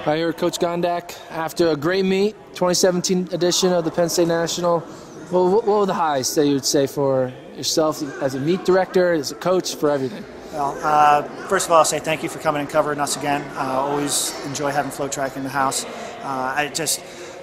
I heard Coach Gondak after a great meet, 2017 edition of the Penn State National. What were the highs that you would say for yourself as a meet director, as a coach, for everything? Well, first of all, I'll say thank you for coming and covering us again. Always enjoy having FloTrack in the house.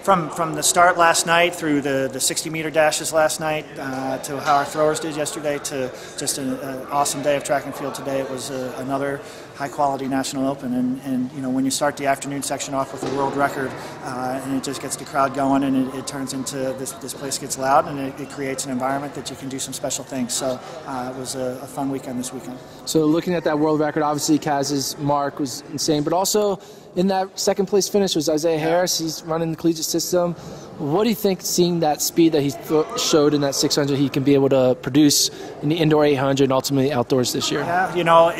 From the start last night through the 60-meter dashes last night to how our throwers did yesterday to just an awesome day of track and field today, it was another high-quality National Open. And you know, when you start the afternoon section off with a world record and it just gets the crowd going and it turns into this place gets loud and it creates an environment that you can do some special things. So it was a fun weekend this weekend. So looking at that world record, obviously Kaz's mark was insane, but also in that second place finish was Isaiah Harris. He's running the collegiate system. What do you think, seeing that speed that he showed in that 600, he can be able to produce in the indoor 800 and ultimately outdoors this year? Yeah, you know,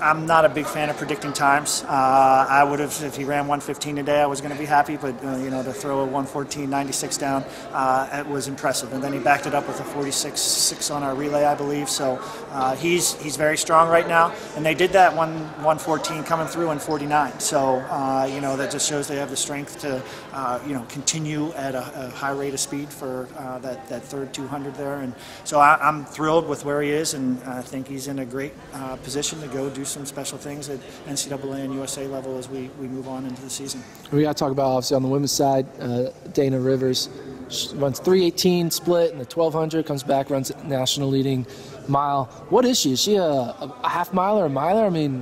I'm not a big fan of predicting times. I would have, if he ran 1:15 today, I was going to be happy, but you know, to throw a 1:14.96 down, it was impressive. And then he backed it up with a 46.6 on our relay, I believe. So he's very strong right now, and they did that 1:14 coming through in 49. So you know, that just shows they have the strength to you know, continue at a high rate of speed for that third 200 there. And so I'm thrilled with where he is, and I think he's in a great position to go do some special things at NCAA and USA level as we move on into the season. We got to talk about, obviously, on the women's side, Dana Rivers. She runs 3:18 split in the 1200, comes back, runs national leading mile. What is she? Is she a half mile or a miler? I mean,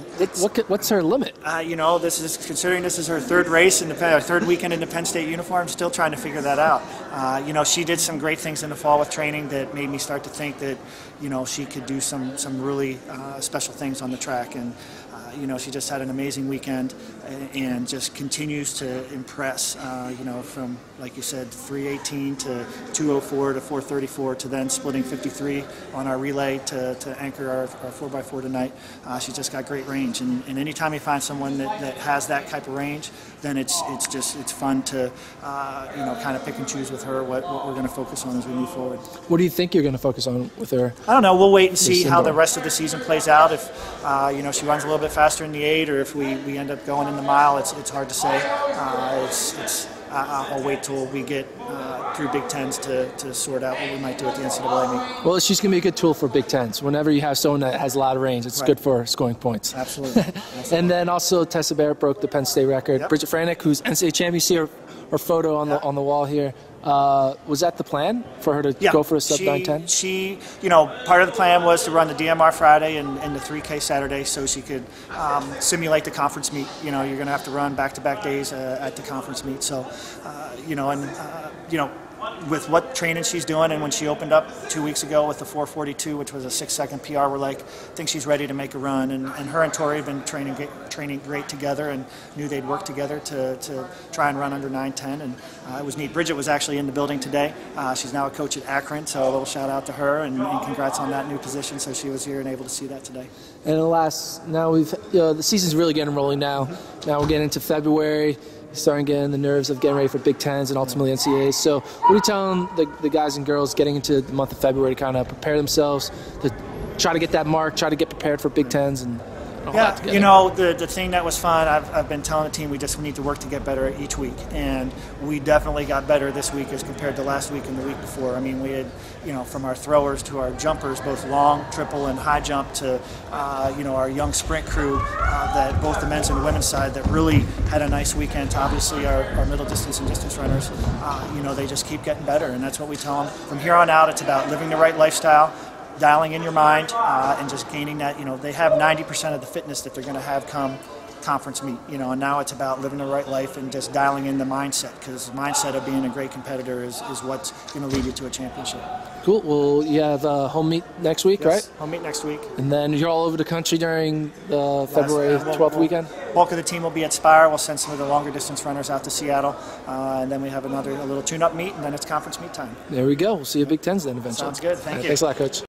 what's her limit? You know, considering this is her third race in her third weekend in the Penn State uniform, still trying to figure that out. You know, she did some great things in the fall with training that made me start to think that, you know, she could do some really special things on the track. And you know, she just had an amazing weekend and just continues to impress, you know, from, like you said, 3:18 to 2:04 to 4:34 to then splitting 53 on our relay to anchor our 4x4 tonight. She's just got great range. And anytime you find someone that has that type of range, then it's fun to, you know, kind of pick and choose with her what we're going to focus on as we move forward. What do you think you're going to focus on with her? I don't know. We'll wait and see how the rest of the season plays out. If, you know, she runs a little bit faster in the 8, or if we end up going in the mile, it's hard to say. I'll wait till we get through Big Tens to sort out what we might do at the NCAA meet. Well, she's going to be a good tool for Big Tens. Whenever you have someone that has a lot of range, it's good for scoring points. Absolutely. And then also Tessa Barrett broke the Penn State record. Yep. Bridget Franek, who's NCAA champion, you see her photo on the wall here. Was that the plan for her to go for a sub 9:10? She, you know, part of the plan was to run the DMR Friday and the 3K Saturday so she could simulate the conference meet. You know, you're going to have to run back-to-back days at the conference meet. So, you know, and, you know, with what training she's doing, and when she opened up 2 weeks ago with the 4:42, which was a 6-second PR, we're like, I think she's ready to make a run. And her and Tori have been training great together and knew they'd work together to try and run under 9:10. And it was neat. Bridget was actually in the building today. She's now a coach at Akron, so a little shout out to her and congrats on that new position. So she was here and able to see that today. And now the season's really getting rolling now. Now we're getting into February. Starting getting the nerves of getting ready for Big Tens and ultimately NCAAs. So what are you telling the guys and girls getting into the month of February to kind of prepare themselves to try to get that mark, try to get prepared for Big Tens? And yeah, you know, the thing that was fun, I've been telling the team we need to work to get better each week, and we definitely got better this week as compared to last week and the week before. I mean, we had, you know, from our throwers to our jumpers, both long, triple, and high jump, to you know, our young sprint crew, that both the men's and women's side that really had a nice weekend. To obviously our middle distance and distance runners, you know, they just keep getting better, and that's what we tell them. From here on out, it's about living the right lifestyle, dialing in your mind, and just gaining that. You know, they have 90% of the fitness that they're going to have come conference meet, you know, and now it's about living the right life and just dialing in the mindset, because the mindset of being a great competitor is what's going to lead you to a championship. Cool. Well, you have a home meet next week, right? Home meet next week. And then you're all over the country during the February 12th weekend? Bulk of the team will be at Spire. We'll send some of the longer distance runners out to Seattle, and then we have a little tune-up meet, and then it's conference meet time. There we go. We'll see you at Big Tens then eventually. Sounds good. Thank you. Thanks a lot, Coach.